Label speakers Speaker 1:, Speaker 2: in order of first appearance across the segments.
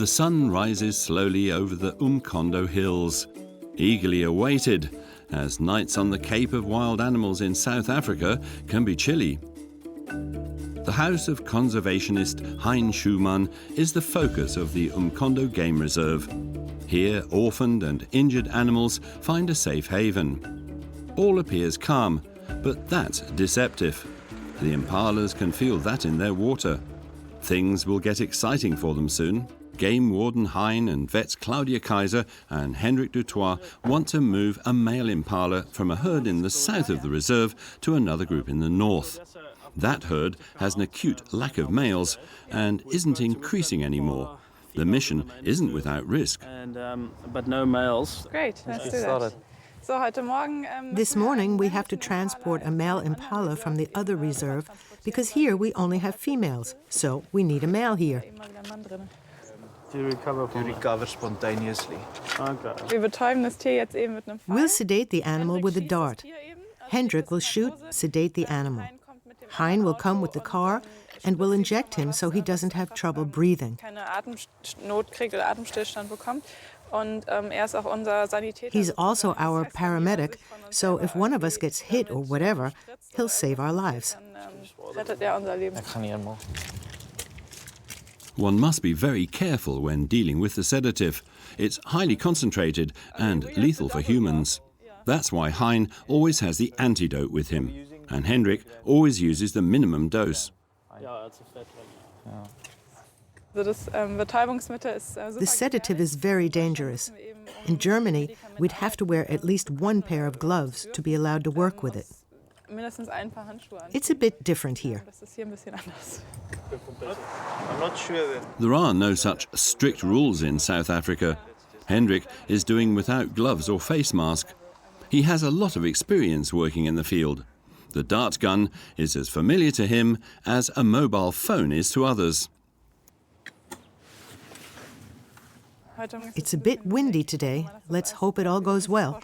Speaker 1: The sun rises slowly over the Umkondo Hills, eagerly awaited, as nights on the Cape of Wild Animals in South Africa can be chilly. The house of conservationist Hein Schumann is the focus of the Umkondo Game Reserve. Here, orphaned and injured animals find a safe haven. All appears calm, but that's deceptive. The impalas can feel that in their water. Things will get exciting for them soon. Game Warden Hein and vets Claudia Kaiser and Hendrik Dutoit want to move a male impala from a herd in the south of the reserve to another group in the north. That herd has an acute lack of males and isn't increasing anymore. The mission isn't without risk.
Speaker 2: But no males.
Speaker 3: Great, let's do that.
Speaker 4: This morning we have to transport a male impala from the other reserve because here we only have females, so we need a male here.
Speaker 2: You recover spontaneously. Okay.
Speaker 4: We'll sedate the animal with a dart. Hendrik will shoot, sedate the animal. Hein will come with the car and will inject him so he doesn't have trouble breathing. He's also our paramedic, so if one of us gets hit or whatever, he'll save our lives.
Speaker 1: One must be very careful when dealing with the sedative. It's highly concentrated and lethal for humans. That's why Hein always has the antidote with him, and Hendrik always uses the minimum dose.
Speaker 4: The sedative is very dangerous. In Germany, we'd have to wear at least one pair of gloves to be allowed to work with it. It's a bit different here.
Speaker 2: I'm not sure that...
Speaker 1: There are no such strict rules in South Africa. Hendrik is doing without gloves or face mask. He has a lot of experience working in the field. The dart gun is as familiar to him as a mobile phone is to others.
Speaker 4: It's a bit windy today. Let's hope it all goes well.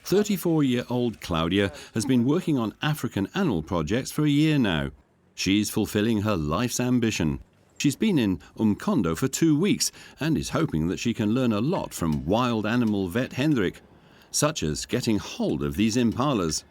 Speaker 1: 34-year-old Claudia has been working on African animal projects for a year now. She's fulfilling her life's ambition. She's been in Umkondo for 2 weeks and is hoping that she can learn a lot from wild animal vet Hendrik, such as getting hold of these impalas.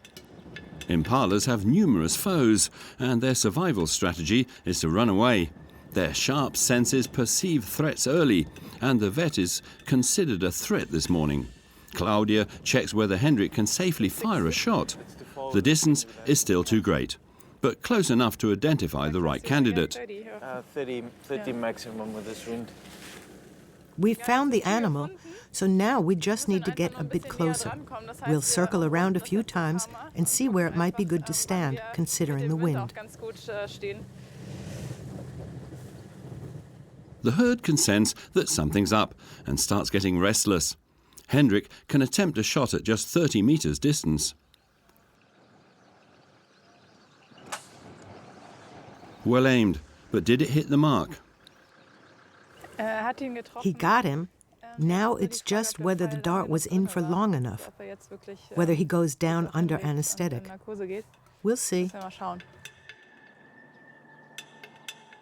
Speaker 1: Impalas have numerous foes, and their survival strategy is to run away. Their sharp senses perceive threats early, and the vet is considered a threat this morning. Claudia checks whether Hendrik can safely fire a shot. The distance is still too great, but close enough to identify the right candidate.
Speaker 2: 30 maximum with this wind.
Speaker 4: We've found the animal, so now we just need to get a bit closer. We'll circle around a few times and see where it might be good to stand, considering the wind.
Speaker 1: The herd can sense that something's up and starts getting restless. Hendrik can attempt a shot at just 30 meters distance. Well aimed, but did it hit the mark?
Speaker 4: He got him. Now it's just whether the dart was in for long enough, whether he goes down under anesthetic. We'll see.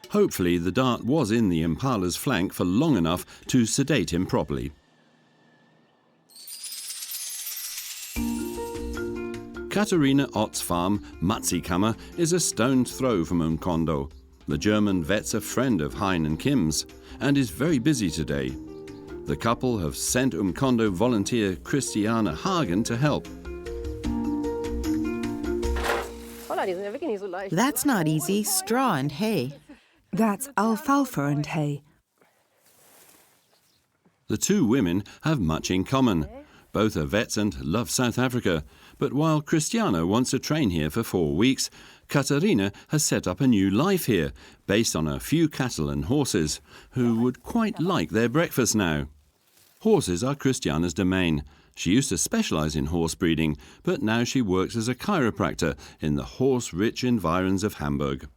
Speaker 1: Hopefully the dart was in the impala's flank for long enough to sedate him properly. Katharina Ott's farm, Matzikammer, is a stone's throw from Umkondo. The German vet's a friend of Hein and Kim's and is very busy today. The couple have sent Umkondo volunteer Christiane Hagen to help.
Speaker 5: That's not easy. Straw and hay.
Speaker 6: That's alfalfa and hay.
Speaker 1: The two women have much in common. Both are vets and love South Africa. But while Christiana wants to train here for 4 weeks, Katharina has set up a new life here, based on a few cattle and horses, who would quite like their breakfast now. Horses are Christiana's domain. She used to specialize in horse breeding, but now she works as a chiropractor in the horse-rich environs of Hamburg.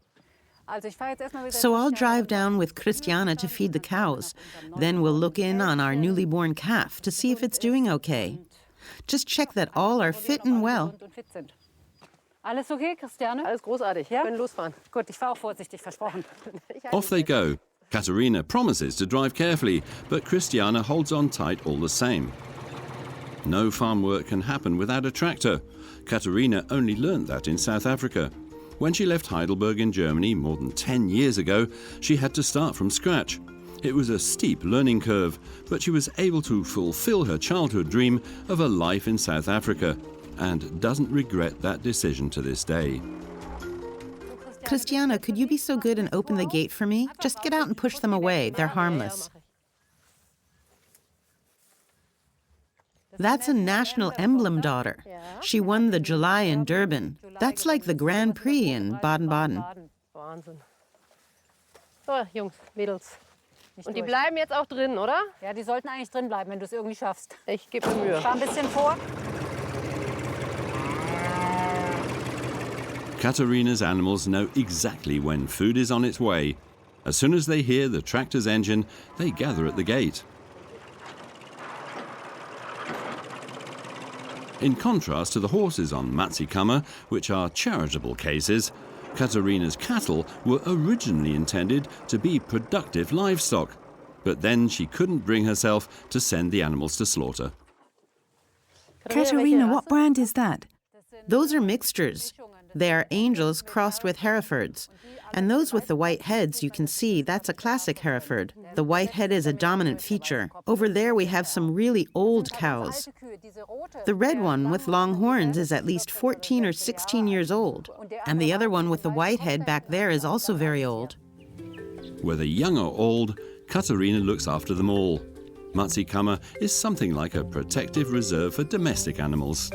Speaker 5: So I'll drive down with Christiana to feed the cows. Then we'll look in on our newly born calf to see if it's doing okay. Just check that all are fit and well.
Speaker 7: Alles okay, Christiane? Alles großartig, ja? Können losfahren. Gut, ich fahre auch vorsichtig, versprochen.
Speaker 1: Off they go, Katharina promises to drive carefully, but Christiana holds on tight all the same. No farm work can happen without a tractor. Katharina only learnt that in South Africa. When she left Heidelberg in Germany more than 10 years ago, she had to start from scratch. It was a steep learning curve, but she was able to fulfill her childhood dream of a life in South Africa and doesn't regret that decision to this day.
Speaker 5: Christiana, could you be so good and open the gate for me? Just get out and push them away. They're harmless. That's a national emblem daughter. She won the July in Durban. That's like the Grand Prix in Baden-Baden.
Speaker 3: Wahnsinn. So, Jungs, Mädels. Und die bleiben jetzt auch drin, oder?
Speaker 7: Ja, die sollten eigentlich drin bleiben, wenn du es irgendwie schaffst.
Speaker 3: Ich gebe mir Mühe.
Speaker 7: Fahr ein bisschen vor.
Speaker 1: Katharina's animals know exactly when food is on its way. As soon as they hear the tractor's engine, they gather at the gate. In contrast to the horses on Matsikama, which are charitable cases, Katharina's cattle were originally intended to be productive livestock, but then she couldn't bring herself to send the animals to slaughter.
Speaker 6: Katharina, what brand is that?
Speaker 5: Those are mixtures. They are angels crossed with Herefords. And those with the white heads, you can see, that's a classic Hereford. The white head is a dominant feature. Over there we have some really old cows. The red one with long horns is at least 14 or 16 years old. And the other one with the white head back there is also very old.
Speaker 1: Whether young or old, Katharina looks after them all. Matsikama is something like a protective reserve for domestic animals.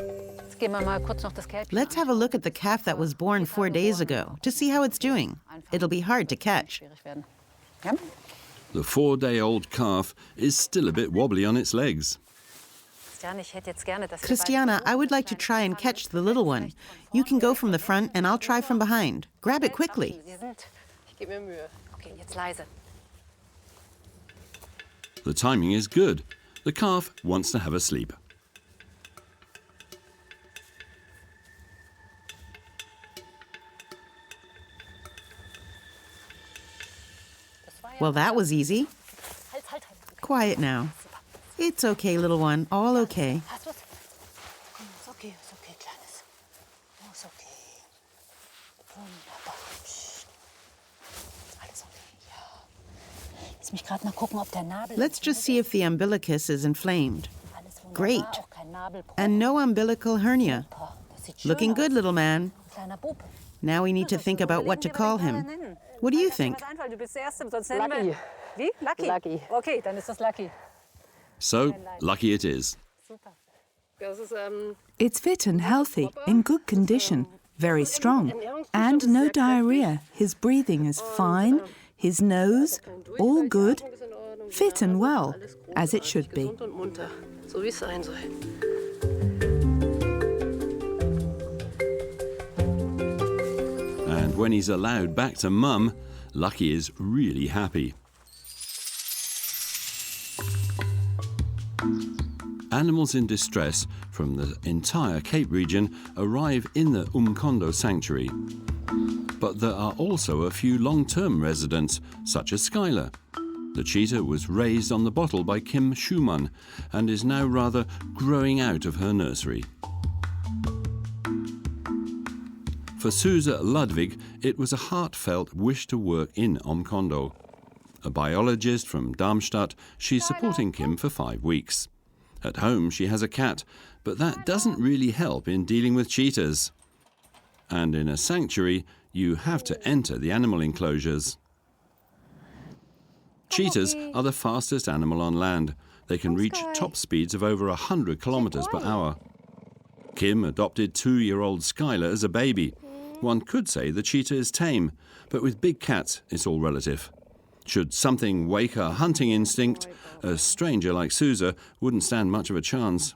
Speaker 5: Let's have a look at the calf that was born 4 days ago to see how it's doing. It'll be hard to catch.
Speaker 1: The 4-day-old calf is still a bit wobbly on its legs.
Speaker 5: Christiana, I would like to try and catch the little one. You can go from the front and I'll try from behind. Grab it quickly.
Speaker 3: Ich gebe mir Mühe.
Speaker 7: Okay, jetzt leise.
Speaker 1: The timing is good. The calf wants to have a sleep.
Speaker 5: Well, that was easy. Quiet now. It's okay, little one. All okay.
Speaker 7: Ist okay, Kleines. Ist okay. Wunderbar. Psst. Alles okay, ja. Lass mich gerade mal gucken, ob der Nabel...
Speaker 5: Let's just see if the umbilicus is inflamed.
Speaker 7: Alles wunderbar,
Speaker 5: Great.
Speaker 7: auch kein Nabelbruch.
Speaker 5: And no umbilical hernia.
Speaker 7: Das sieht schön
Speaker 5: Looking
Speaker 7: aus.
Speaker 5: good, little man.
Speaker 7: Kleiner Bub.
Speaker 5: Now we need to think about what to call him. What do you think?
Speaker 7: Du bist der Erste, sonst nennen
Speaker 3: Lucky.
Speaker 7: wir... Wie? Lucky?
Speaker 3: Lucky.
Speaker 7: Okay, dann ist das Lucky.
Speaker 1: So, lucky it is.
Speaker 3: Das ist,
Speaker 6: It's fit and healthy, in good condition, very strong, and no diarrhea. His breathing is fine, his nose, all good, fit and well, as it should be.
Speaker 3: gesund und munter, so wie es sein soll.
Speaker 1: And when he's allowed back to Mum, Lucky is really happy. Animals in distress from the entire Cape region arrive in the Umkondo sanctuary. But there are also a few long-term residents, such as Skylar. The cheetah was raised on the bottle by Kim Schumann and is now rather growing out of her nursery. For Suze Ludwig, it was a heartfelt wish to work in Umkondo. A biologist from Darmstadt, she's supporting Kim for 5 weeks. At home, she has a cat, but that doesn't really help in dealing with cheetahs. And in a sanctuary, you have to enter the animal enclosures. Cheetahs are the fastest animal on land. They can reach top speeds of over 100 kilometers per hour. Kim adopted 2-year-old Skylar as a baby. One could say the cheetah is tame, but with big cats, it's all relative. Should something wake her hunting instinct, a stranger like Suze wouldn't stand much of a chance.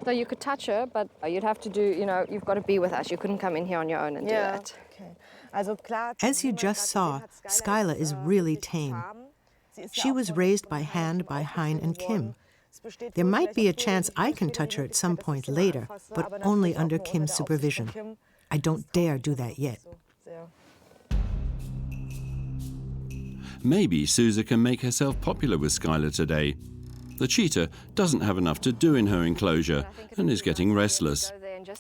Speaker 8: So you could touch her, but you'd have to do, you've got to be with us. You couldn't come in here on your own and do that.
Speaker 4: As you just saw, Skylar is really tame. She was raised by hand by Hein and Kim. There might be a chance I can touch her at some point later, but only under Kim's supervision. I don't dare do that yet.
Speaker 1: Maybe Susa can make herself popular with Skylar today. The cheetah doesn't have enough to do in her enclosure and is getting restless.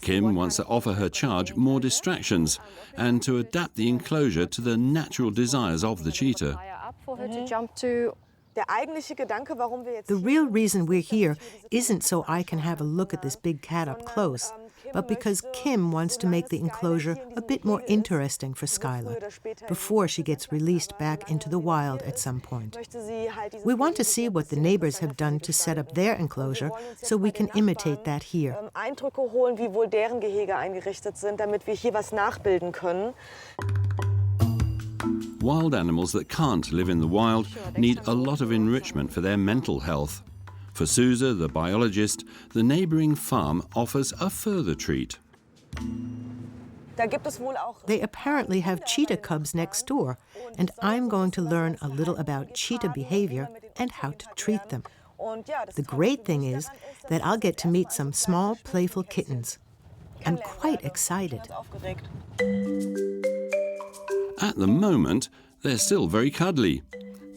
Speaker 1: Kim wants to offer her charge more distractions and to adapt the enclosure to the natural desires of the cheetah.
Speaker 4: The real reason we're here isn't so I can have a look at this big cat up close, but because Kim wants to make the enclosure a bit more interesting for Skylar before she gets released back into the wild at some point. We want to see what the neighbors have done to set up their enclosure so we can imitate that here.
Speaker 9: Eindrücke holen, wie wohl deren Gehege eingerichtet sind, damit wir hier was nachbilden können.
Speaker 1: Wild animals that can't live in the wild need a lot of enrichment for their mental health. For Susa, the biologist, the neighbouring farm offers a further treat.
Speaker 4: They apparently have cheetah cubs next door, and I'm going to learn a little about cheetah behavior and how to treat them. The great thing is that I'll get to meet some small, playful kittens. I'm quite excited.
Speaker 1: At the moment, they're still very cuddly.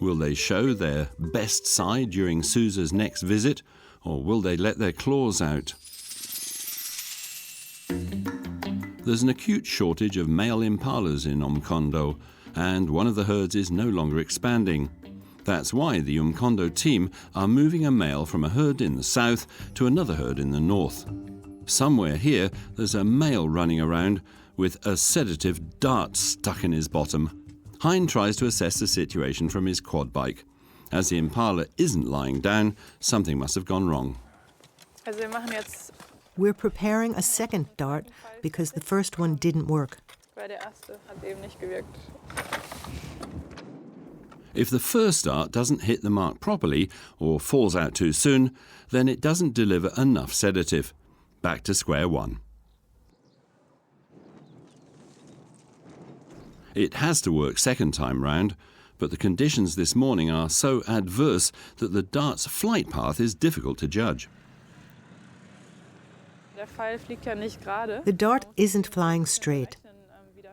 Speaker 1: Will they show their best side during Susa's next visit, or will they let their claws out? There's an acute shortage of male impalas in Umkondo, and one of the herds is no longer expanding. That's why the Umkondo team are moving a male from a herd in the south to another herd in the north. Somewhere here, there's a male running around with a sedative dart stuck in his bottom. Hein tries to assess the situation from his quad bike. As the impala isn't lying down, something must have gone wrong.
Speaker 4: We're preparing a second dart because the first one didn't work.
Speaker 1: If the first dart doesn't hit the mark properly or falls out too soon, then it doesn't deliver enough sedative. Back to square one. It has to work second time round, but the conditions this morning are so adverse that the dart's flight path is difficult to judge.
Speaker 4: The dart isn't flying straight.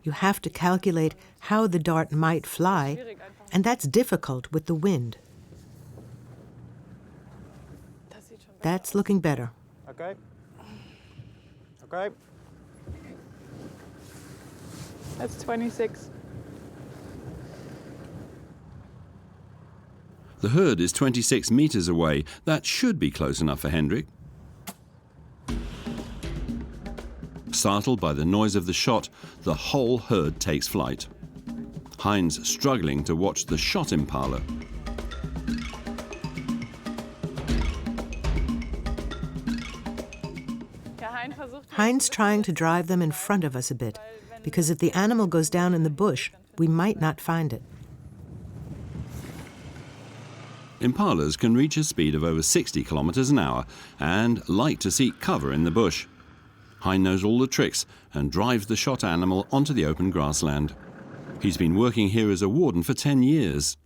Speaker 4: You have to calculate how the dart might fly, and that's difficult with the wind. That's looking better.
Speaker 2: Okay. Okay.
Speaker 10: That's 26.
Speaker 1: The herd is 26 meters away. That should be close enough for Hendrik. Startled by the noise of the shot, the whole herd takes flight. Hein's struggling to watch the shot impala.
Speaker 4: Hein's trying to drive them in front of us a bit, because if the animal goes down in the bush, we might not find it.
Speaker 1: Impalas can reach a speed of over 60 kilometers an hour and like to seek cover in the bush. Hein knows all the tricks and drives the shot animal onto the open grassland. He's been working here as a warden for 10 years.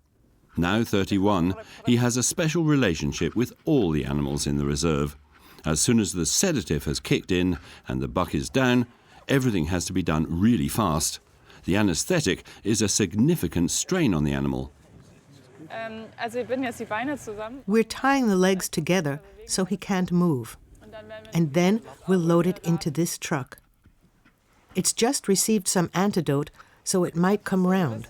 Speaker 1: Now 31, he has a special relationship with all the animals in the reserve. As soon as the sedative has kicked in and the buck is down, everything has to be done really fast. The anesthetic is a significant strain on the animal.
Speaker 4: We're tying the legs together so he can't move. And then we'll load it into this truck. It's just received some antidote, so it might come round.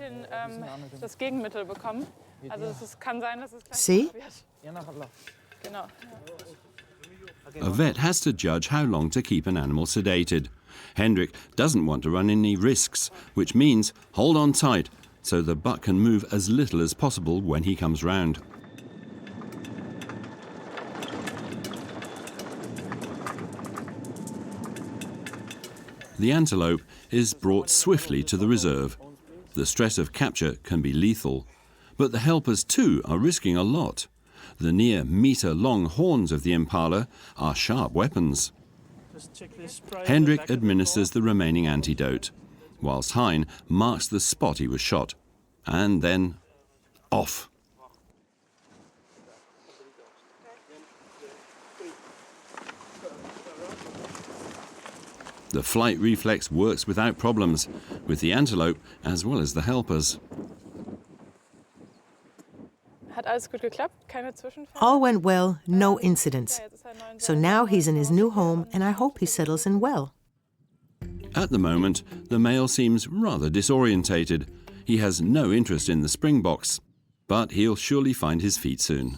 Speaker 4: See?
Speaker 1: A vet has to judge how long to keep an animal sedated. Hendrik doesn't want to run any risks, which means hold on tight so the buck can move as little as possible when he comes round. The antelope is brought swiftly to the reserve. The stress of capture can be lethal, but the helpers too are risking a lot. The near metre-long horns of the impala are sharp weapons. Hendrik administers the remaining antidote, whilst Hein marks the spot he was shot. And then, off. The flight reflex works without problems, with the antelope as well as the helpers.
Speaker 10: Hat alles gut geklappt? Keine Zwischenfälle?
Speaker 4: All went well, no incidents. So now he's in his new home, and I hope he settles in well.
Speaker 1: At the moment, the male seems rather disorientated. He has no interest in the springboks, but he'll surely find his feet soon.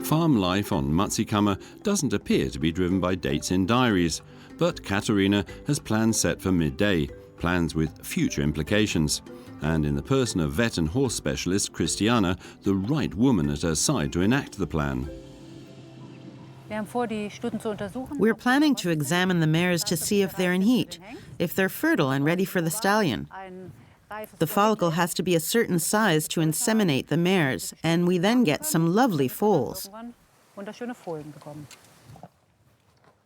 Speaker 1: Farm life on Matsikama doesn't appear to be driven by dates in diaries, but Katerina has plans set for midday, plans with future implications. And in the person of vet and horse specialist Christiana, the right woman at her side to enact the plan.
Speaker 5: We're planning to examine the mares to see if they're in heat, if they're fertile and ready for the stallion. The follicle has to be a certain size to inseminate the mares, and we then get some lovely foals.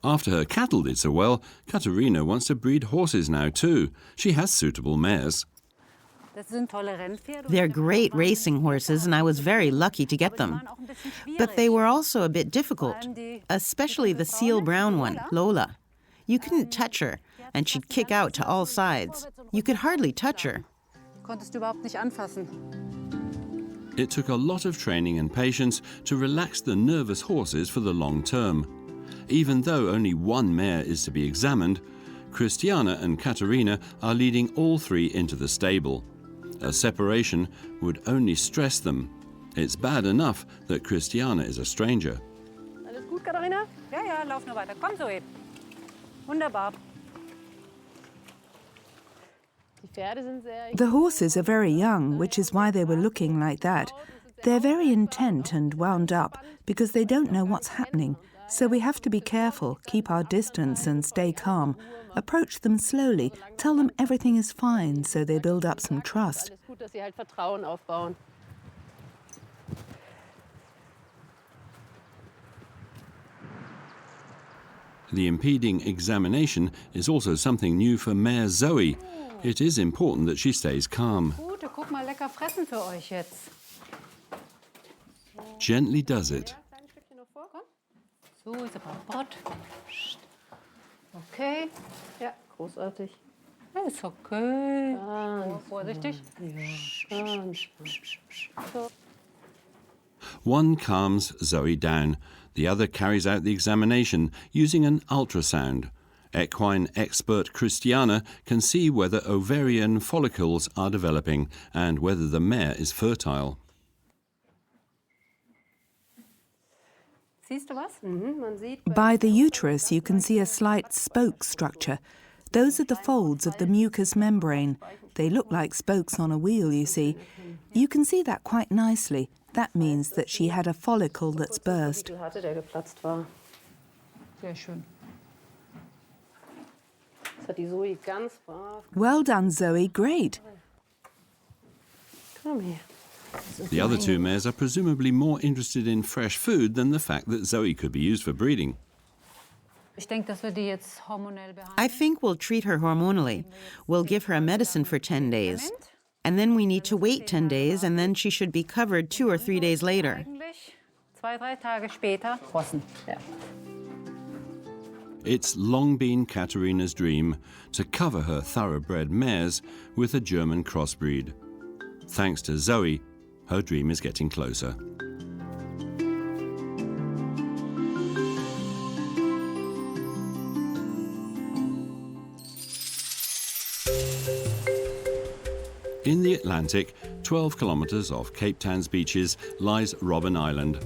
Speaker 1: After her cattle did so well, Katerina wants to breed horses now too. She has suitable mares.
Speaker 5: They're great racing horses, and I was very lucky to get them. But they were also a bit difficult, especially the seal brown one, Lola. You couldn't touch her, and she'd kick out to all sides. You could hardly touch her.
Speaker 1: It took a lot of training and patience to relax the nervous horses for the long term. Even though only one mare is to be examined, Christiana and Katerina are leading all three into the stable. A separation would only stress them. It's bad enough that Christiana is a stranger.
Speaker 3: Alles gut, Katharina?
Speaker 7: Ja, ja, lauf nur weiter. Komm, Zoe. Wunderbar.
Speaker 6: The horses are very young, which is why they were looking like that. They're very intent and wound up because they don't know what's happening. So we have to be careful, keep our distance and stay calm. Approach them slowly, tell them everything is fine so they build up some trust.
Speaker 1: The impeding examination is also something new for Mare Zoe. It is important that she stays calm.
Speaker 7: Gute, guck mal, lecker fressen für euch jetzt.
Speaker 1: Gently does it.
Speaker 7: So, ist aber Brot. Okay.
Speaker 3: Ja, großartig.
Speaker 7: Ja, ist okay.
Speaker 3: Ganz
Speaker 7: vorsichtig.
Speaker 3: So.
Speaker 1: One calms Zoe down. The other carries out the examination using an ultrasound. Equine expert Christiana can see whether ovarian follicles are developing and whether the mare is fertile.
Speaker 3: Siehst du was? Man sieht
Speaker 6: By the uterus, you can see a slight spoke structure. Those are the folds of the mucous membrane. They look like spokes on a wheel, you see. You can see that quite nicely. That means that she had a follicle that's burst.
Speaker 3: hatte, der geplatzt war.
Speaker 7: Sehr schön.
Speaker 3: Das hat die Zoe ganz brav.
Speaker 6: Well done, Zoe. Great.
Speaker 3: Komm her.
Speaker 1: The other two mares are presumably more interested in fresh food than the fact that Zoe could be used for breeding.
Speaker 7: Ich denke, dass wir die jetzt hormonell behandeln.
Speaker 5: I think we'll treat her hormonally. We'll give her a medicine for 10 days. And then we need to wait 10 days, and then she should be covered 2 or 3 days later.
Speaker 7: Eigentlich 2-3 Tage später rossen.
Speaker 3: Ja.
Speaker 1: It's long been Katerina's dream to cover her thoroughbred mares with a German crossbreed. Thanks to Zoe, her dream is getting closer. In the Atlantic, 12 kilometres off Cape Town's beaches, lies Robben Island.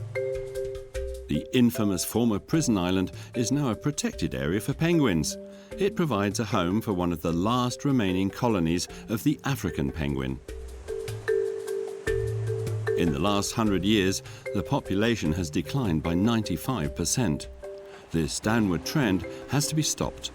Speaker 1: The infamous former prison island is now a protected area for penguins. It provides a home for one of the last remaining colonies of the African penguin. In the last 100 years, the population has declined by 95%. This downward trend has to be stopped.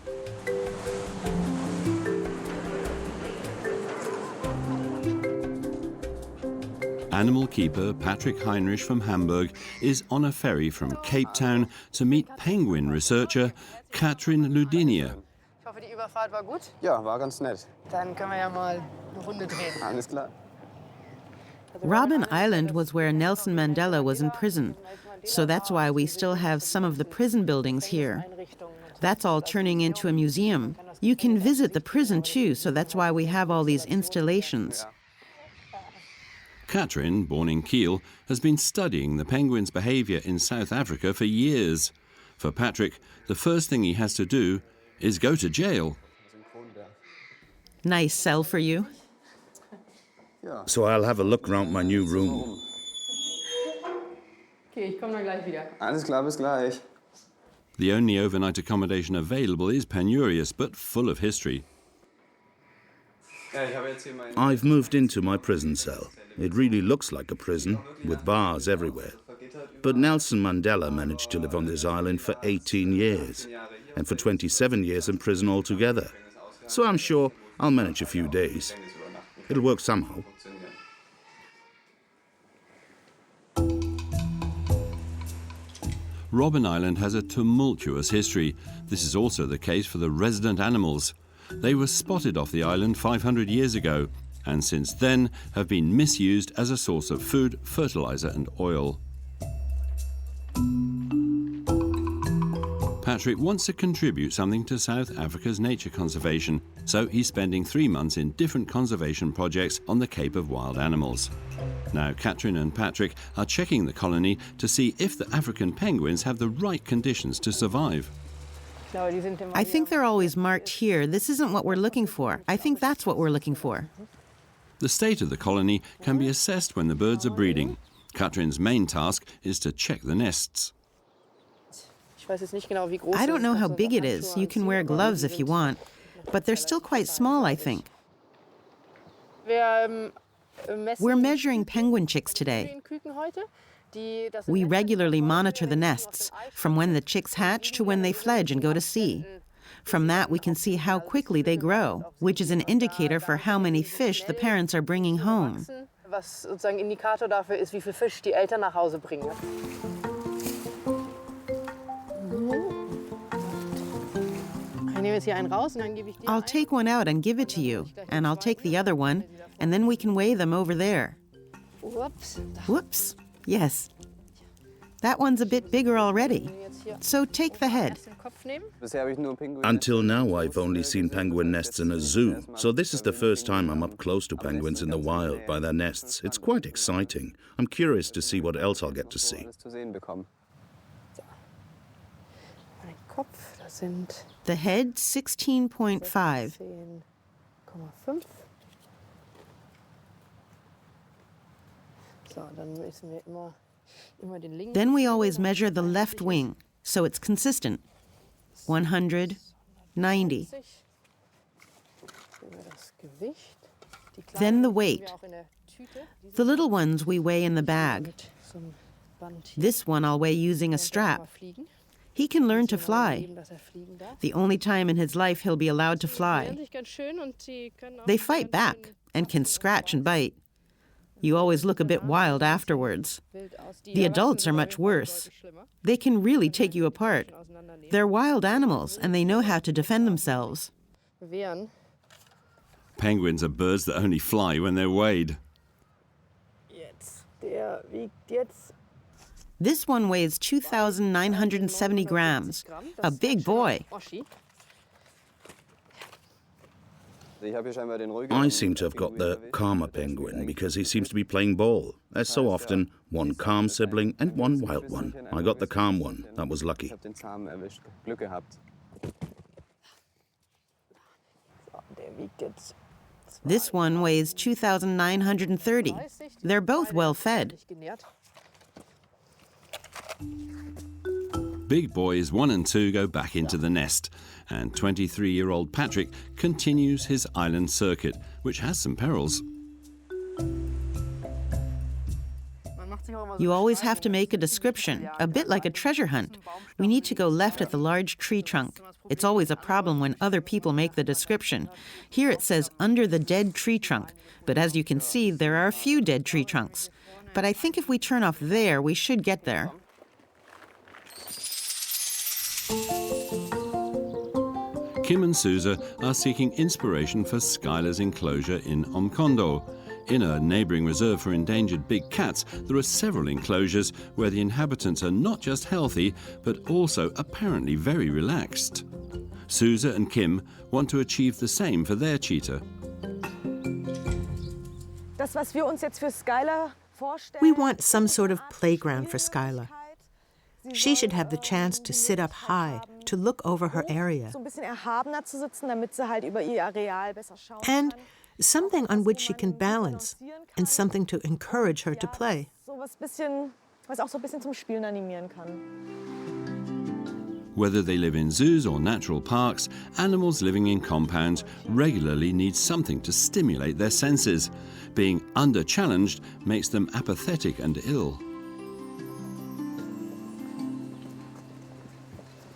Speaker 1: Animal keeper Patrick Heinrich from Hamburg is on a ferry from Cape Town to meet penguin researcher Katrin Ludinia.
Speaker 11: Ich hoffe, die Überfahrt war gut.
Speaker 12: Ja, war ganz nett.
Speaker 11: Dann können wir ja mal eine Runde drehen.
Speaker 12: Alles klar.
Speaker 5: Robben Island was where Nelson Mandela was in prison. So that's why we still have some of the prison buildings here. That's all turning into a museum. You can visit the prison too, so that's why we have all these installations.
Speaker 1: Katrin, born in Kiel, has been studying the penguin's behavior in South Africa for years. For Patrick, the first thing he has to do is go to jail.
Speaker 5: Nice cell for you.
Speaker 12: So I'll have a look around my new room.
Speaker 11: Okay, ich komme dann gleich wieder.
Speaker 13: Alles klar, bis gleich.
Speaker 1: The only overnight accommodation available is penurious, but full of history.
Speaker 12: I've moved into my prison cell. It really looks like a prison, with bars everywhere. But Nelson Mandela managed to live on this island for 18 years, and for 27 years in prison altogether. So I'm sure I'll manage a few days. It'll work somehow.
Speaker 1: Robben Island has a tumultuous history. This is also the case for the resident animals. They were spotted off the island 500 years ago, and since then have been misused as a source of food, fertilizer and oil. Patrick wants to contribute something to South Africa's nature conservation, so he's spending 3 months in different conservation projects on the Cape of Wild Animals. Now, Katrin and Patrick are checking the colony to see if the African penguins have the right conditions to survive.
Speaker 5: I think they're always marked here. This isn't what we're looking for. I think that's what we're looking for.
Speaker 1: The state of the colony can be assessed when the birds are breeding. Katrin's main task is to check the nests.
Speaker 5: I don't know how big it is. You can wear gloves if you want. But they're still quite small, I think. We're measuring penguin chicks today. We regularly monitor the nests, from when the chicks hatch to when they fledge and go to sea. From that, we can see how quickly they grow, which is an indicator for how many fish the parents are bringing home.
Speaker 11: Was sozusagen Indikator dafür ist, wie viel Fisch die Eltern nach Hause bringen.
Speaker 5: I'll take one out and give it to you, and I'll take the other one, and then we can weigh them over there.
Speaker 11: Whoops.
Speaker 5: Whoops. Yes. That one's a bit bigger already. So take the head.
Speaker 12: Until now, I've only seen penguin nests in a zoo, so this is the first time I'm up close to penguins in the wild by their nests. It's quite exciting. I'm curious to see what else I'll get to see.
Speaker 5: The head, 16.5. Then we always measure the left wing, so it's consistent. 100, 90. Then the weight. The little ones we weigh in the bag. This one I'll weigh using a strap. He can learn to fly. The only time in his life he'll be allowed to fly. They fight back and can scratch and bite. You always look a bit wild afterwards. The adults are much worse. They can really take you apart. They're wild animals and they know how to defend themselves.
Speaker 1: Penguins are birds that only fly when they're weighed.
Speaker 5: This one weighs 2,970 grams. A big boy.
Speaker 12: I seem to have got the calmer penguin because he seems to be playing ball. There's so often one calm sibling and one wild one. I got the calm one. That was lucky.
Speaker 5: This one weighs 2,930. They're both well fed.
Speaker 1: Big boys 1 and 2 go back into the nest, and 23-year-old Patrick continues his island circuit, which has some perils.
Speaker 5: You always have to make a description, a bit like a treasure hunt. We need to go left at the large tree trunk. It's always a problem when other people make the description. Here it says under the dead tree trunk, but as you can see, there are a few dead tree trunks. But I think if we turn off there, we should get there.
Speaker 1: Kim and Sousa are seeking inspiration for Skylar's enclosure in Umkondo. In a neighbouring reserve for endangered big cats, there are several enclosures where the inhabitants are not just healthy, but also apparently very relaxed. Suze and Kim want to achieve the same for their cheetah.
Speaker 4: We want some sort of playground for Skylar. She should have the chance to sit up high, to look over her area. And something on which she can balance, and something to encourage her to play.
Speaker 1: Whether they live in zoos or natural parks, animals living in compounds regularly need something to stimulate their senses. Being under-challenged makes them apathetic and ill.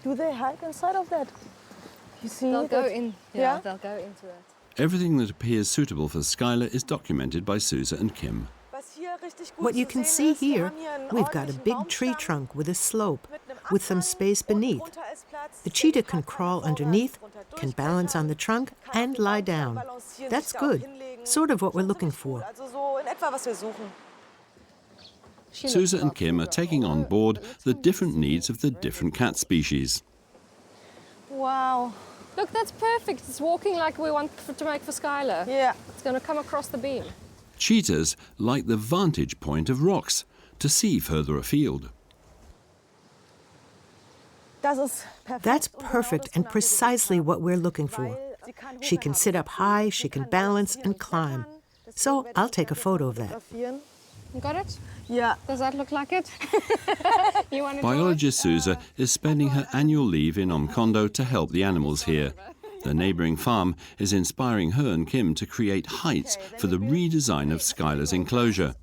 Speaker 9: Do they hide inside of that? You see,
Speaker 8: they'll go in. Yeah, they'll go into it.
Speaker 1: Everything that appears suitable for Skylar is documented by Suze and Kim.
Speaker 4: What you can see here, we've got a big tree trunk with a slope, with some space beneath. The cheetah can crawl underneath, can balance on the trunk, and lie down. That's good, sort of what we're looking for.
Speaker 1: Suze and Kim are taking on board the different needs of the different cat species.
Speaker 8: Wow. Look, that's perfect. It's walking like we want to make for Skylar.
Speaker 9: Yeah.
Speaker 8: It's going to come across the beam.
Speaker 1: Cheetahs like the vantage point of rocks to see further afield.
Speaker 4: That's perfect and precisely what we're looking for. She can sit up high, she can balance and climb. So I'll take a photo of that.
Speaker 8: You got it?
Speaker 9: Yeah.
Speaker 8: Does that look like it? You want to
Speaker 1: Biologist Suze is spending her annual leave in Omkondo to help the animals here. The neighbouring farm is inspiring her and Kim to create heights for the redesign of Skylar's enclosure.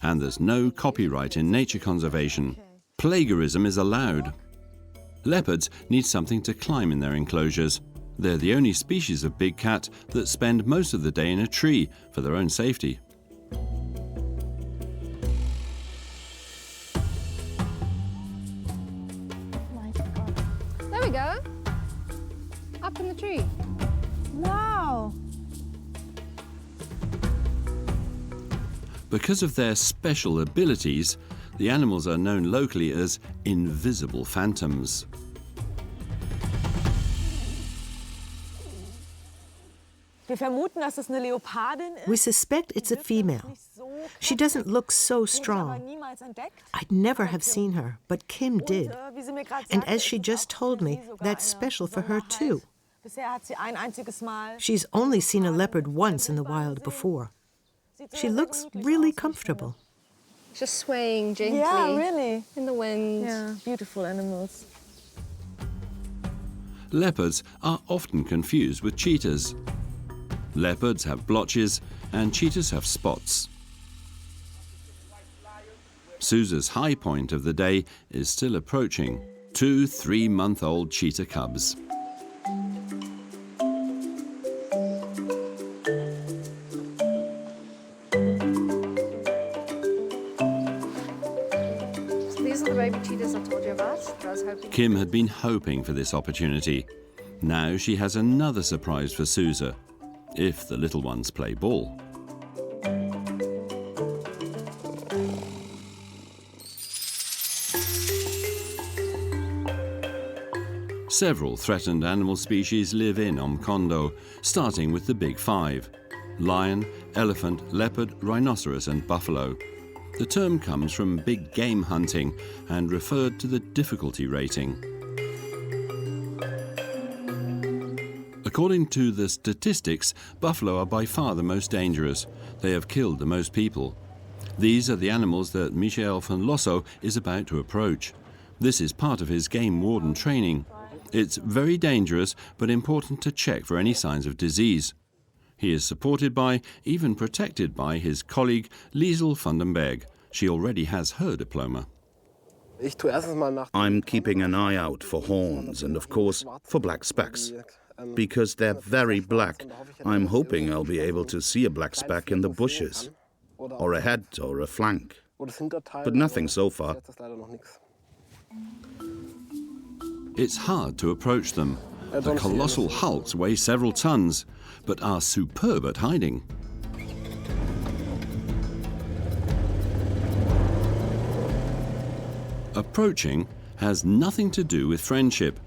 Speaker 1: And there's no copyright in nature conservation. Plagiarism is allowed. Leopards need something to climb in their enclosures. They're the only species of big cat that spend most of the day in a tree for their own safety.
Speaker 8: There we go. Up in the tree.
Speaker 9: Wow.
Speaker 1: Because of their special abilities, the animals are known locally as invisible phantoms.
Speaker 4: We suspect it's a female. She doesn't look so strong. I'd never have seen her, but Kim did. And as she just told me, that's special for her too. She's only seen a leopard once in the wild before. She looks really comfortable.
Speaker 8: Just swaying gently.
Speaker 9: Yeah, really.
Speaker 8: In the wind.
Speaker 9: Yeah, beautiful animals.
Speaker 1: Leopards are often confused with cheetahs. Leopards have blotches and cheetahs have spots. Suze's high point of the day is still approaching. 2 3-month-old cheetah cubs.
Speaker 8: These are the baby cheetahs I told you about. I was hoping.
Speaker 1: Kim had been hoping for this opportunity. Now she has another surprise for Suze, if the little ones play ball. Several threatened animal species live in Omkondo, starting with the big 5: lion, elephant, leopard, rhinoceros and buffalo. The term comes from big game hunting and referred to the difficulty rating. According to the statistics, buffalo are by far the most dangerous. They have killed the most people. These are the animals that Michel van Losso is about to approach. This is part of his game warden training. It's very dangerous, but important to check for any signs of disease. He is supported by, even protected by, his colleague Liesel van den Berg. She already has her diploma.
Speaker 12: I'm keeping an eye out for horns and, of course, for black specks. Because they're very black, I'm hoping I'll be able to see a black speck in the bushes, or a head or a flank. But nothing so far.
Speaker 1: It's hard to approach them. The colossal hulks weigh several tons, but are superb at hiding. Approaching has nothing to do with friendship.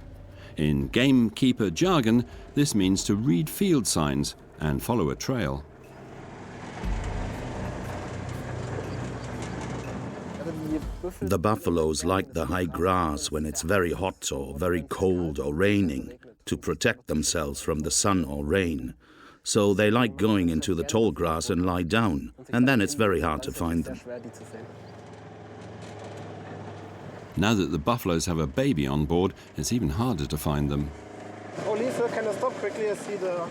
Speaker 1: In gamekeeper jargon, this means to read field signs and follow a trail.
Speaker 12: The buffaloes like the high grass when it's very hot or very cold or raining to protect themselves from the sun or rain. So they like going into the tall grass and lie down, and then it's very hard to find them.
Speaker 1: Now that the buffaloes have a baby on board, it's even harder to find them.
Speaker 2: Oh, Lisa, can I stop quickly? I see the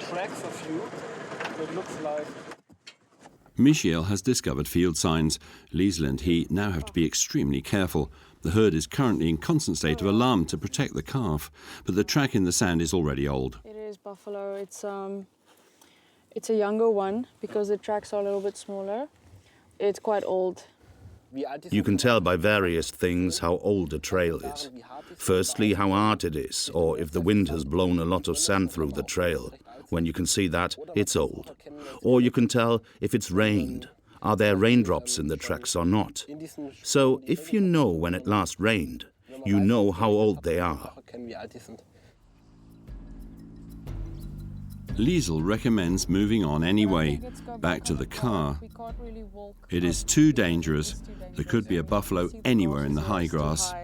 Speaker 2: tracks of you. It looks like.
Speaker 1: Michiel has discovered field signs. Liesl and he now have to be extremely careful. The herd is currently in constant state of alarm to protect the calf, but the track in the sand is already old.
Speaker 10: It is buffalo. It's a younger one because the tracks are a little bit smaller. It's quite old.
Speaker 12: You can tell by various things how old a trail is. Firstly, how hard it is, or if the wind has blown a lot of sand through the trail. When you can see that, it's old. Or you can tell if it's rained. Are there raindrops in the tracks or not? So if you know when it last rained, you know how old they are.
Speaker 1: Liesl recommends moving on anyway, back to the car. It is too dangerous. There could be a buffalo anywhere in the high grass.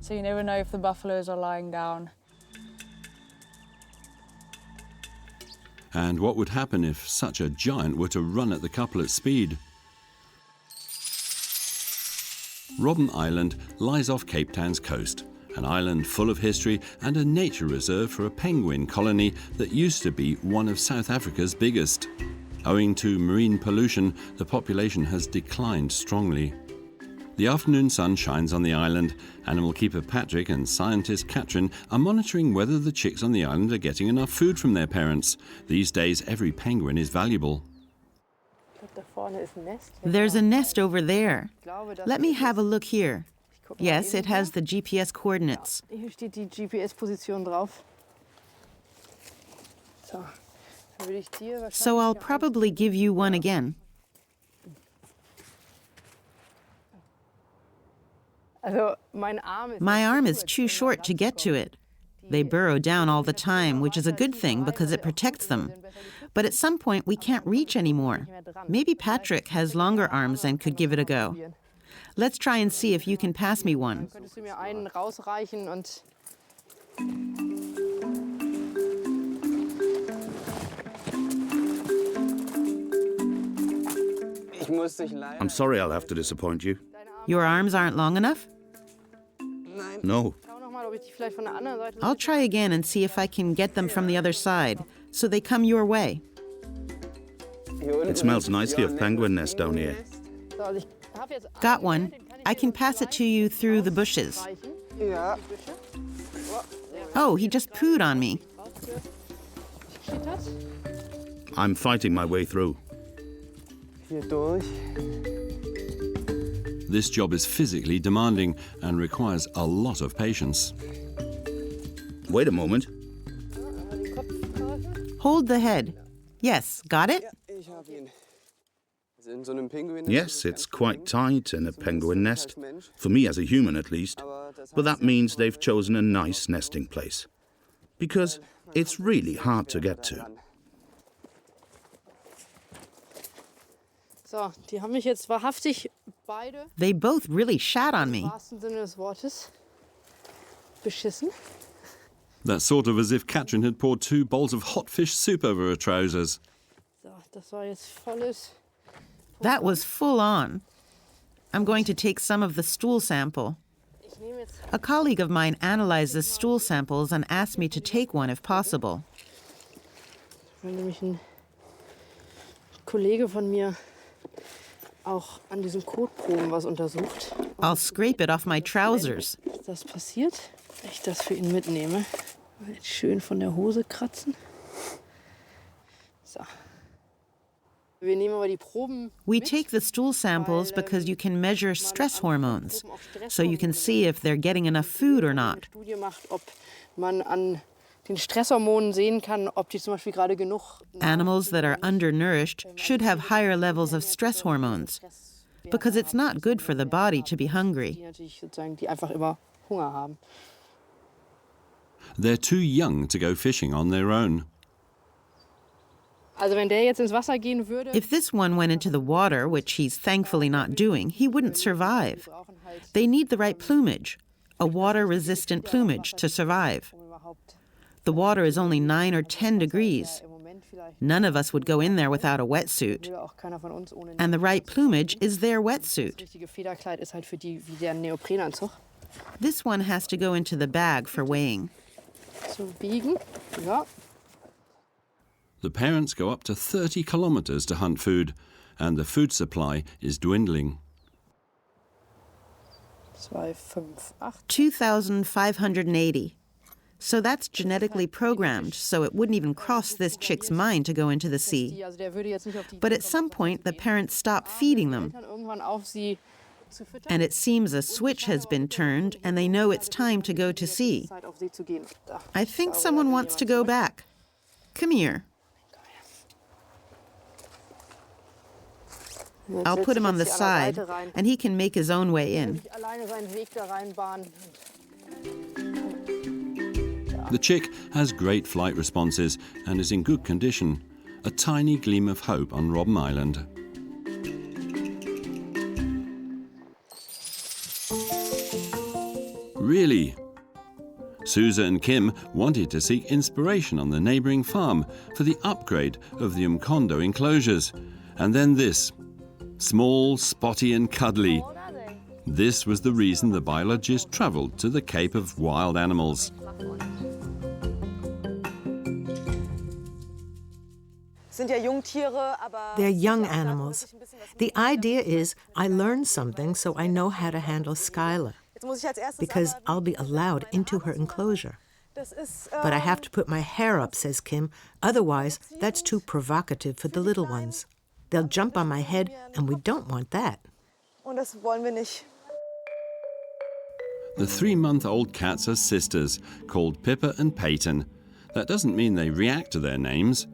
Speaker 10: So you never know if the buffaloes are lying down.
Speaker 1: And what would happen if such a giant were to run at the couple at speed? Robben Island lies off Cape Town's coast, an island full of history and a nature reserve for a penguin colony that used to be one of South Africa's biggest. Owing to marine pollution, the population has declined strongly. The afternoon sun shines on the island. Animal keeper Patrick and scientist Katrin are monitoring whether the chicks on the island are getting enough food from their parents. These days, every penguin is valuable.
Speaker 5: There's a nest over there. Let me have a look here. Yes, it has the GPS coordinates.
Speaker 10: Hier steht die GPS-Position drauf.
Speaker 5: So I'll probably give you one again. My arm is too short to get to it. They burrow down all the time, which is a good thing because it protects them. But at some point, we can't reach anymore. Maybe Patrick has longer arms and could give it a go. Let's try and see if you can pass me one.
Speaker 12: I'm sorry I'll have to disappoint you.
Speaker 5: Your arms aren't long enough?
Speaker 12: No.
Speaker 5: I'll try again and see if I can get them from the other side, so they come your way.
Speaker 12: It smells nicely of penguin nest down here.
Speaker 5: Got one. I can pass it to you through the bushes. Oh, he just pooed on me.
Speaker 12: I'm fighting my way through.
Speaker 1: This job is physically demanding and requires a lot of patience.
Speaker 12: Wait a moment.
Speaker 5: Hold the head. Yes, got it?
Speaker 12: Yes, it's quite tight in a penguin nest, for me as a human at least, but that means they've chosen a nice nesting place, because it's really hard to get to.
Speaker 5: They both really shat on me.
Speaker 1: That's sort of as if Katrin had poured 2 bowls of hot fish soup over her trousers.
Speaker 5: That was full on. I'm going to take some of the stool sample. A colleague of mine analyzes stool samples and asked me to take one if possible. I'll scrape it off my trousers.
Speaker 10: Ich das für ihn mitnehme. Jetzt schön von der Hose kratzen. So.
Speaker 5: We take the stool samples because you can measure stress hormones, so you can see if they're getting enough food or not. Animals that are undernourished should have higher levels of stress hormones. because it's not good for the body to be hungry.
Speaker 10: Die einfach immer Hunger haben.
Speaker 1: They're too young to go fishing on their own.
Speaker 8: Also wenn der jetzt ins Wasser gehen würde,
Speaker 5: If this one went into the water, which he's thankfully not doing, he wouldn't survive. They need the right plumage, a water-resistant plumage, to survive. The water is only 9 or 10 degrees. None of us would go in there without a wetsuit. And the right plumage is their wetsuit.
Speaker 8: richtige Federkleid ist halt für die wie der Neoprenanzug.
Speaker 5: This one has to go into the bag for weighing.
Speaker 8: Zu biegen. Ja.
Speaker 1: The parents go up to 30 kilometers to hunt food, and the food supply is dwindling.
Speaker 5: 2,580. So that's genetically programmed, so it wouldn't even cross this chick's mind to go into the sea.
Speaker 8: Also der würde jetzt nicht auf die
Speaker 5: But at some point, the parents stop feeding them,
Speaker 8: dann irgendwann auf sie zu füttern.
Speaker 5: and it seems a switch has been turned, and they know it's time to go to sea.
Speaker 8: Zeit auf sie zu gehen. Da.
Speaker 5: I think someone wants to go back. Come here. I'll put him on the side, and he can make his own way in.
Speaker 8: Alleine seinen Weg da reinbahnen.
Speaker 1: The chick has great flight responses and is in good condition, a tiny gleam of hope on Robben Island. Really? Susa and Kim wanted to seek inspiration on the neighbouring farm for the upgrade of the Umkondo enclosures. And then this. Small, spotty and cuddly. This was the reason the biologists travelled to the Cape of Wild Animals.
Speaker 4: They're young animals. The idea is I learn something so I know how to handle Skylar, because I'll be allowed into her enclosure. But I have to put my hair up, says Kim. Otherwise, that's too provocative for the little ones. They'll jump on my head, and we don't want that.
Speaker 1: The 3-month-old cats are sisters, called Pippa and Peyton. That doesn't mean they react to their names.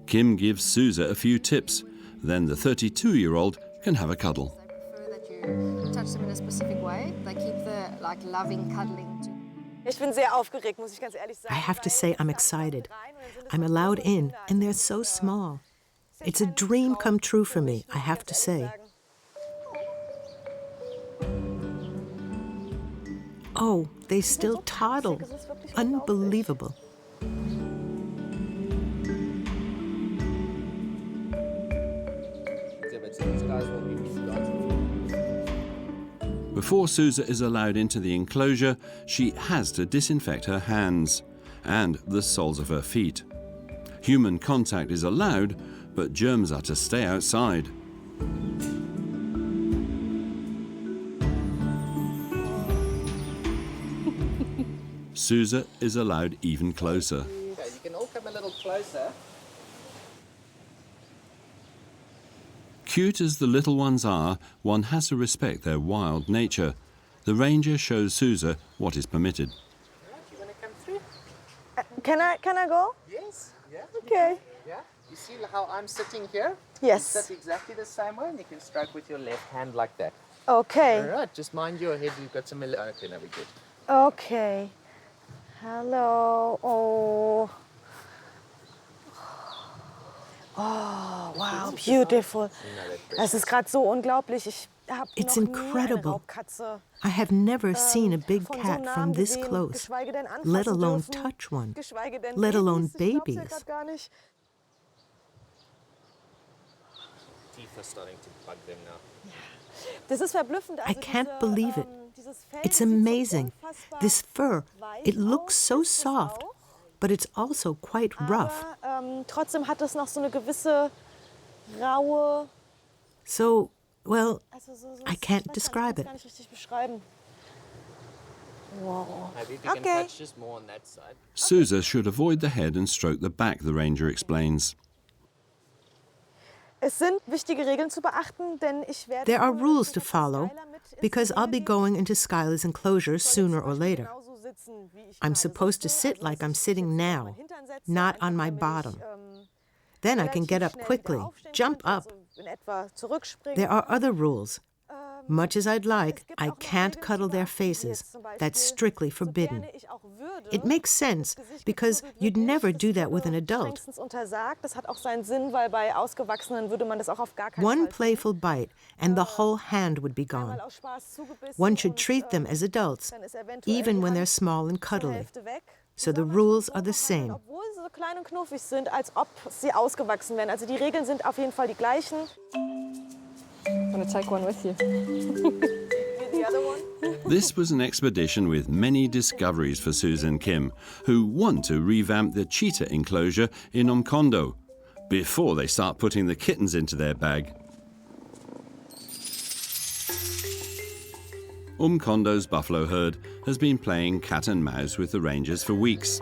Speaker 1: Kim gives Susa a few tips. Then the 32-year-old can have a cuddle.
Speaker 8: They prefer that you touch them in a specific way. They keep the loving cuddling.
Speaker 4: I have to say I'm excited. I'm allowed in, and they're so small. It's a dream come true for me, I have to say. Oh, they still toddle. Unbelievable.
Speaker 1: Before Susa is allowed into the enclosure, she has to disinfect her hands and the soles of her feet. Human contact is allowed, but germs are to stay outside. Susa is allowed even closer.
Speaker 13: You can all come a little closer.
Speaker 1: Cute as the little ones are, one has to respect their wild nature. The ranger shows Susa what is permitted.
Speaker 13: You want to come through?
Speaker 9: Can I go?
Speaker 13: Yes. Yeah.
Speaker 9: Okay.
Speaker 13: Yeah. You see how I'm sitting here?
Speaker 9: Yes.
Speaker 13: You sit exactly the same way, and you can stroke with your left hand like that.
Speaker 9: Okay.
Speaker 13: All right. Just mind your head. You've got some. Okay, now we're good.
Speaker 9: Okay. Hello. Oh. Oh, wow, beautiful. Das ist gerade so unglaublich.
Speaker 4: It's incredible. I have never seen a big cat from this close, let alone touch one, let alone babies.
Speaker 13: Teeth are starting to bug them now.
Speaker 4: I can't believe it. It's amazing. This fur, it looks so soft, but it's also quite rough.
Speaker 9: Trotzdem hat es noch so eine gewisse raue.
Speaker 4: So, well, I can't describe it.
Speaker 9: Wow.
Speaker 13: Maybe if you can touch just more on that side.
Speaker 1: Susa should avoid the head and stroke the back, the ranger explains.
Speaker 9: Es sind wichtige Regeln zu beachten, denn ich werde.
Speaker 4: There are rules to follow, because I'll be going into Skylar's enclosure sooner or later. I'm supposed to sit like I'm sitting now, not on my bottom. Then I can get up quickly, jump up. There are other rules. Much as I'd like, I can't cuddle their faces. That's strictly forbidden. It makes sense, because you'd never do that with an adult. One playful bite, and the whole hand would be gone. One should treat them as adults, even when they're small and cuddly. So the rules are the same.
Speaker 9: Obwohl sie so klein und knuffig sind, als ob sie ausgewachsen wären. Also die Regeln sind auf jeden Fall die gleichen.
Speaker 8: I'm going to take one with you.
Speaker 9: The other one?
Speaker 1: This was an expedition with many discoveries for Susan Kim, who want to revamp the cheetah enclosure in Umkondo before they start putting the kittens into their bag. Umkondo's buffalo herd has been playing cat and mouse with the rangers for weeks.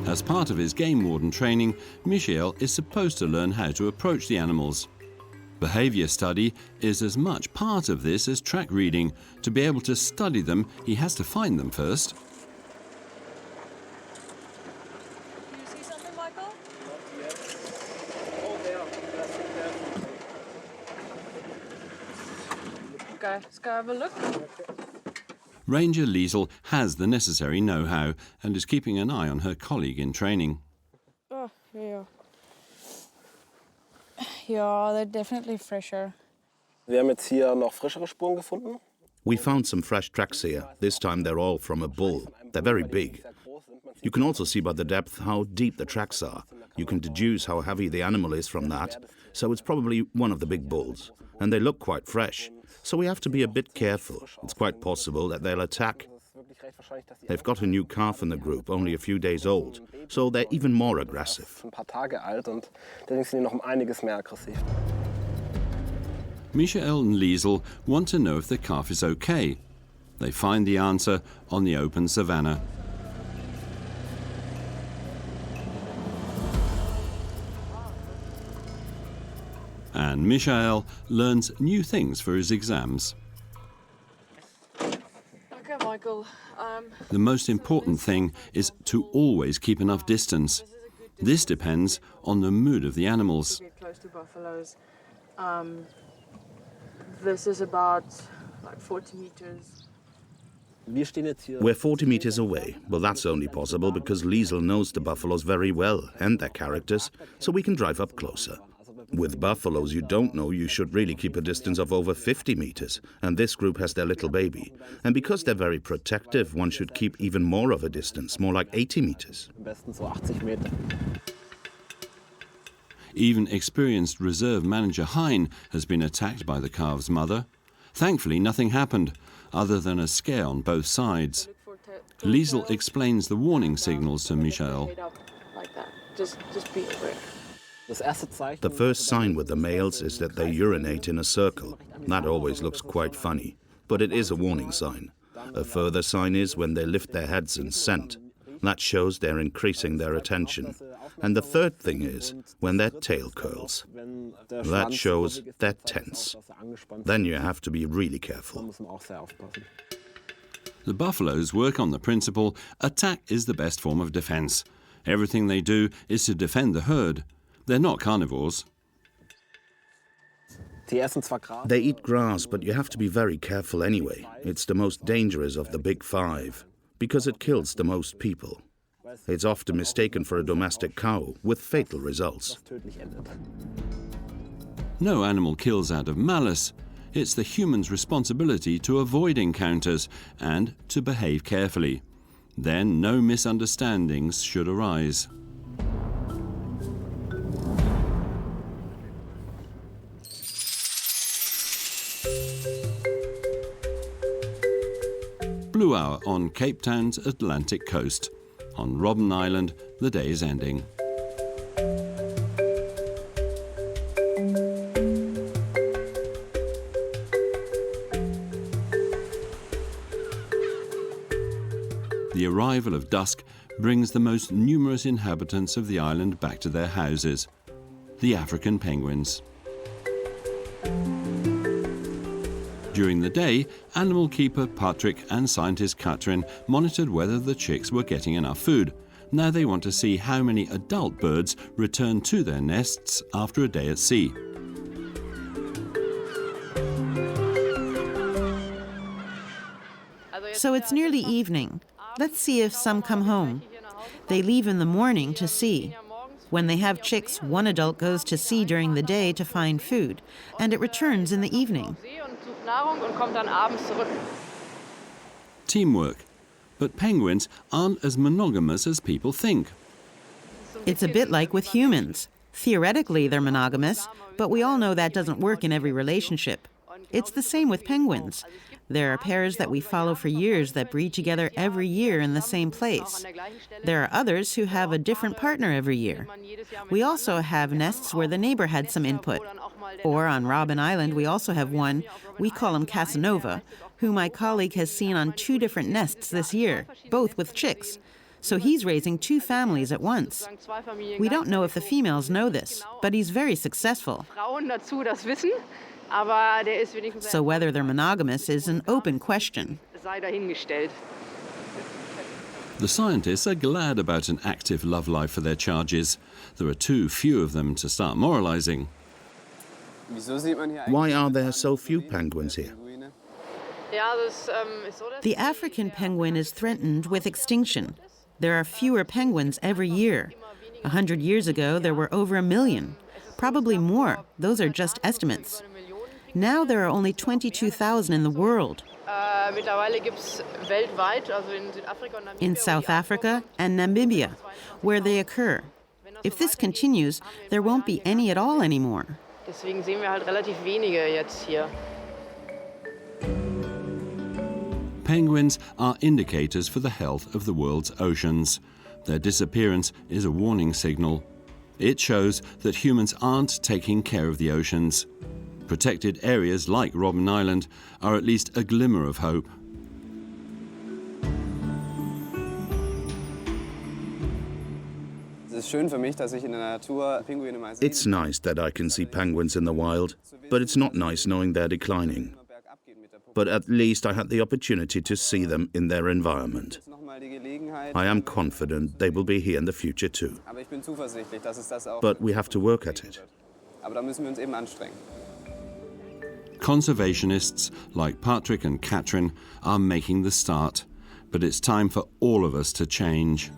Speaker 1: As part of his game warden training, Michael is supposed to learn how to approach the animals. Behavior study is as much part of this as track reading. To be able to study them, he has to find them first.
Speaker 10: Do you see something, Michael? Okay, let's go have a look.
Speaker 1: Ranger Liesel has the necessary know-how and is keeping an eye on her colleague in training.
Speaker 10: Oh, yeah. Yeah, they're definitely fresher.
Speaker 2: Wir haben jetzt hier noch frischere Spuren gefunden.
Speaker 12: We found some fresh tracks here. This time they're all from a bull. They're very big. You can also see by the depth how deep the tracks are. You can deduce how heavy the animal is from that. So it's probably one of the big bulls. And they look quite fresh. So we have to be a bit careful. It's quite possible that they'll attack. They've got a new calf in the group, only a few days old, so they're even more aggressive.
Speaker 2: Ein paar Tage alt und deswegen sind die noch einiges mehr aggressiv.
Speaker 1: Michael and Liesel want to know if the calf is okay. They find the answer on the open savannah. And Michael learns new things for his exams.
Speaker 10: Okay, Michael.
Speaker 1: The most important thing is to always keep enough distance. This depends on the mood of the animals.
Speaker 10: Get close to buffaloes. This is about like 40 meters.
Speaker 12: We're 40 meters away, but that's only possible because Liesel knows the buffaloes very well and their characters, so we can drive up closer. With buffaloes you don't know, you should really keep a distance of over 50 meters, and this group has their little baby. And because they're very protective, one should keep even more of a distance, more like 80 meters.
Speaker 2: Am besten so 80 Meter.
Speaker 1: Even experienced reserve manager Hein has been attacked by the calf's mother. Thankfully, nothing happened, other than a scare on both sides. Liesel explains the warning signals to Michael.
Speaker 10: Like that. Just be quick.
Speaker 12: The first sign with the males is that they urinate in a circle. That always looks quite funny, but it is a warning sign. A further sign is when they lift their heads and scent. That shows they're increasing their attention. And the third thing is when their tail curls. That shows they're tense. Then you have to be really careful.
Speaker 1: The buffaloes work on the principle attack is the best form of defense. Everything they do is to defend the herd. They're not carnivores.
Speaker 12: They eat grass, but you have to be very careful anyway. It's the most dangerous of the big five, because it kills the most people. It's often mistaken for a domestic cow, with fatal results.
Speaker 1: No animal kills out of malice. It's the human's responsibility to avoid encounters and to behave carefully. Then no misunderstandings should arise. Blue hour on Cape Town's Atlantic coast. On Robben Island, the day is ending. The arrival of dusk brings the most numerous inhabitants of the island back to their houses, the African penguins. During the day, animal keeper Patrick and scientist Katrin monitored whether the chicks were getting enough food. Now they want to see how many adult birds return to their nests after a day at sea.
Speaker 5: So it's nearly evening. Let's see if some come home. They leave in the morning to sea. When they have chicks, one adult goes to sea during the day to find food, and it returns in the evening.
Speaker 1: Teamwork. But penguins aren't as monogamous as people think.
Speaker 5: It's a bit like with humans. Theoretically, they're monogamous, but we all know that doesn't work in every relationship. It's the same with penguins. There are pairs that we follow for years that breed together every year in the same place. There are others who have a different partner every year. We also have nests where the neighbor had some input. Or on Robben Island, we also have one, we call him Casanova, who my colleague has seen on 2 different nests this year, both with chicks. So he's raising 2 families at once. We don't know if the females know this, but he's very successful. So whether they're monogamous is an open question.
Speaker 1: The scientists are glad about an active love life for their charges. There are too few of them to start moralizing.
Speaker 12: Why are there so few penguins here?
Speaker 5: The African penguin is threatened with extinction. There are fewer penguins every year. 100 years ago, there were over 1 million. Probably more. Those are just estimates. Now there are only 22,000 in the world. In South Africa and Namibia, where they occur. If this continues, there won't be any at all anymore.
Speaker 1: Penguins are indicators for the health of the world's oceans. Their disappearance is a warning signal. It shows that humans aren't taking care of the oceans. Protected areas like Robben Island are at least a glimmer of hope.
Speaker 12: It's nice that I can see penguins in the wild, but it's not nice knowing they're declining. But at least I had the opportunity to see them in their environment. I am confident they will be here in the future too. But we have to work at it.
Speaker 1: Conservationists like Patrick and Katrin are making the start, but it's time for all of us to change.